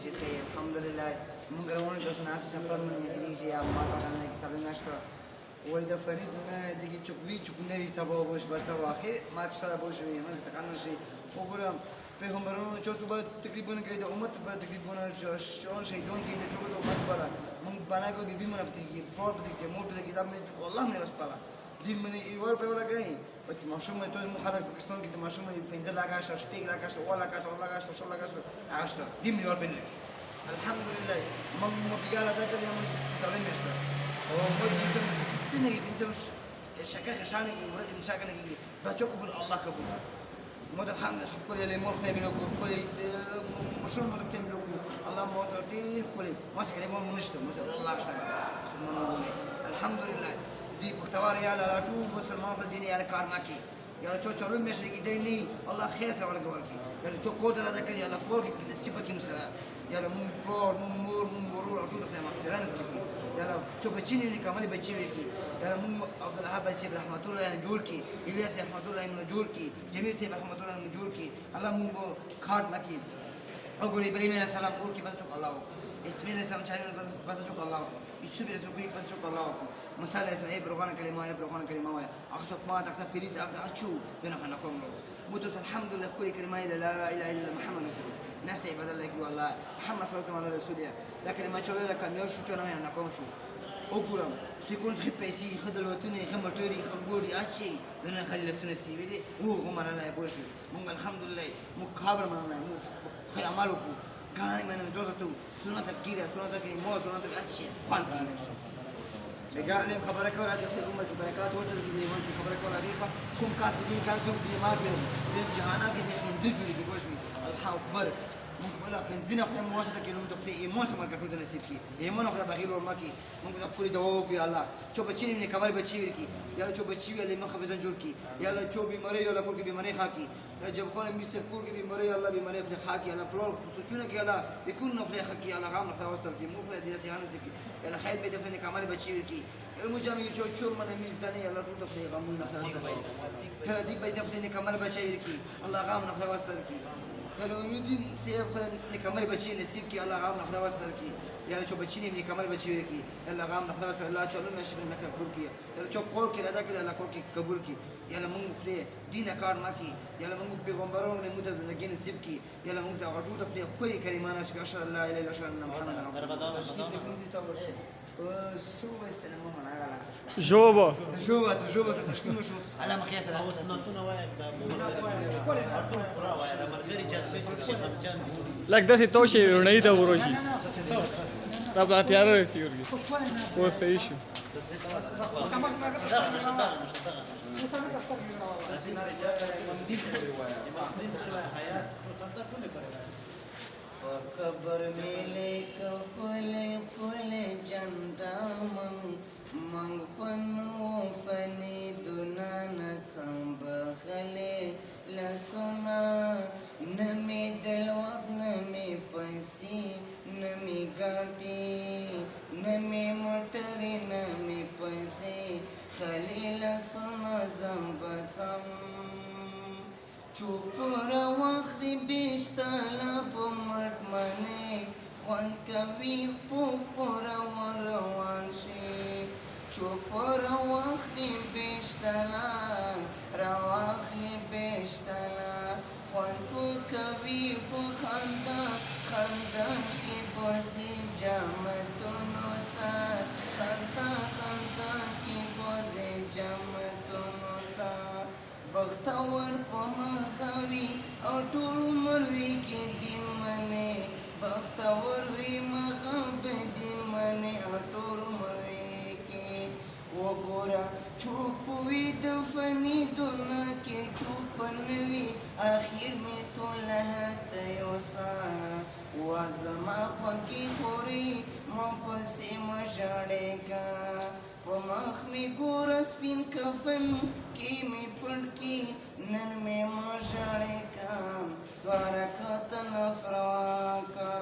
چې خیر الحمدلله موږ روان یو ناس سفر من انګلیسي یا ما پاکستان کې سبب نشته ولد فريد ما ديجي تشوفي نبي سبا بوش برسا واخي ما تشتغل بوش ويا ما تكانو شيء وبرا پیغمبرانو چوتو بر تقریبا کېده امت بر تقریبا شون شهیدون کېده چوتو امت بر من بنا کو بیبي من پتی کی فور پتی کی موټ کی دا من الله من بس پالا دین من ایور په ولا گئی پتی ماشوم ته مخالف پاکستان کې ماشوم 15 لگا شپږ لگا ولا کا ولا کا شو لگا عشرة دین من ایور بن الحمدلله من بيجارة ده كده من ستالين مشتا ومن يسمى السنة يبينسمش شكل خشانة كي مرات نشاكنا كي ده شوكو بال الله كبر مود الحمد لله كل اللي مور خير منكم كل مشروع مود خير منكم الله مود تيه كل ما سكلي مور منشتم الله اشتغل مسلمان الحمد لله دي بختوار يا لا تو مسلمان في الدين يا كار ماكي يا شو شلون ماشي كده ني الله خير ولا قولك يا شو كود هذا كده يا لا قولك كده سيبك مسرا يلا مو بور مو مور مو مرور أقول لك يا مختارنا تسيبي يلا شو بتشيني اللي كمان بتشيبي يلا مو عبد الوهاب سيب رحمة الله يعني جوركي إلياس رحمة الله يعني جوركي جميل سيب رحمة الله يعني جوركي الله مو خارج ماكي أقول إبراهيم عليه السلام جوركي بس شوك الله اسمه لسه مشاري بس شوك الله يسوع لسه كوري بس شوك الله مسألة اسمه إيه بروحنا كلمة إيه بروحنا كلمة ويا أخذ ما تأخذ فيليز أخذ شو دنا خنا كم موتوس الحمد لله كل كلمة لا إله إلا محمد رسول الله ناس عباد الله يقول الله محمد صلى الله عليه وسلم لكن ما تشوفه لك كم يوم شو تنا هنا نكون شو أقولهم سيكون في بيسي خد الوطني خمرتوري خبوري أشي دنا خلي لسنا تسيبه هو ما أنا يبوش من الحمد لله مكابر ما أنا مو خي أمالكو كان من دوزتو سنة الكيرة سنة الكيرة مو سنة الأشي خانتي رجال لهم خبرك ولا تخلي أمك بركات وجل في ديوان خبرك ولا ريفا كم كاس دين كان سوق ديمار بيهم الجهانا كده خندوج ولي كبوشوي الحاو بر ممكن ولا خنزنا خدام مواسطة كيلو مدخل إيمان سمر كفرد نسيبكي إيمان خدام بخيل ورماكي ممكن أقولي دواوكي الله شو بتشيني من كبار بتشيركي يلا شو بتشيوي اللي ما خبزان جوركي يلا شو بيمري يلا كل بيمري خاكي يلا جب خالد ميسر كل بيمري يلا بيمري خد خاكي يلا بلور سوتشونك يلا بيكون نخد خاكي يلا غام نخد وسطركي مو خد دي سيهان سيبكي يلا خيل بيت فتني كمال بتشيركي المجامع يشوف من الميزدانية يلا تود في غامون نخد وسطركي يلا دي بيت فتني كمال بتشيركي الله غام نخد وسطركي يلا يدين سيف نكمل بتشي نسيبكي الله غام نخد وسطركي يلا شو بتشيني من كمال بتشيركي يلا غام نخد وسطركي الله شو لما شغل نك كبركي يلا شو كوركي لا ذاكر يلا كوركي كبركي يلا مونغ خدي دين كار ماكي يلا مونغ بيغمبرون نموت زندگي نسيبكي يلا مونغ تعرضوا تخدي كل كلمة نشكر أشهد لا إله إلا الله محمد رسول الله جوبا تشكيل شو على مخياس لك ده ستوشي رونيدا وروشي طبعا تيارة سيوري هو سيشو खबर मिले कपले फुले जंडा मंग पन्नो फनी दुना न संबखले लसुना नमी दिलवत नमी पैसी नमी गाड़ी नमी मोटरी नमी पैसे खली लसुना जंबसम چوپر وخت بیشتالا پمٹ منی خوان کوي پوخ پر روان شي چوپر وخت بیشتالا رواخلی بیشتالا خوان پو کوي پو خندا کی بوزي جامتونو تا خندا کی بوزي جامتونو تا بختور پمخوي او ټول مروي کې دین منه بختور وي مخب دین منه او ټول مروي کې وګورا چوپ وي د فني دنیا کې چوپ نوي اخر می تو له تيوسا وزما خو کې خوري مو پسې مژړېګا پمخ می ګور سپین کفن کی می پړکی نن می مژړې کام دواره کتن افراکا